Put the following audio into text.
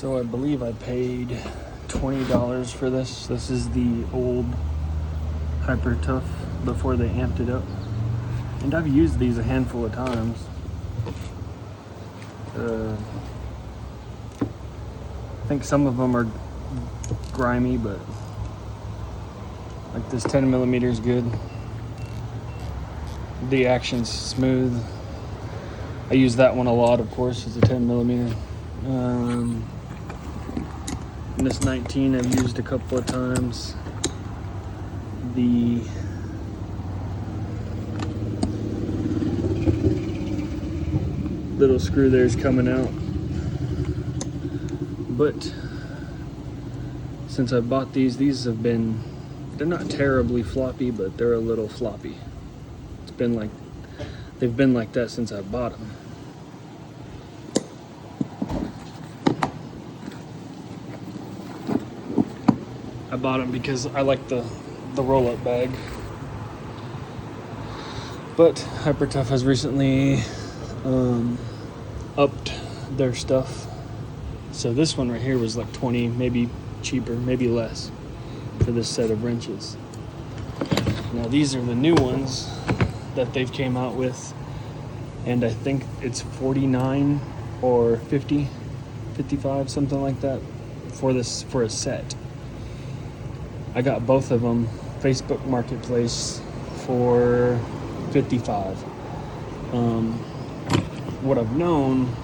So I believe I paid $20 for this. This is the old Hyper Tough before they amped it up. And I've used these a handful of times. I think some of them are grimy, but like this 10 millimeter is good. The action's smooth. I use that one a lot, of course, as a 10 millimeter. This 19 I've used a couple of times. The little screw there is coming out, but since I bought these have been, they're not terribly floppy, but they're a little floppy. It's been like, they've been like that since I bought them. I bought them because I like the roll-up bag. But Hyper Tough has recently upped their stuff. So this one right here was like 20, maybe cheaper, maybe less for this set of wrenches. Now these are the new ones that they've came out with, and I think it's 49 or 50, 55, something like that for a set. I got both of them Facebook Marketplace for $55. What I've known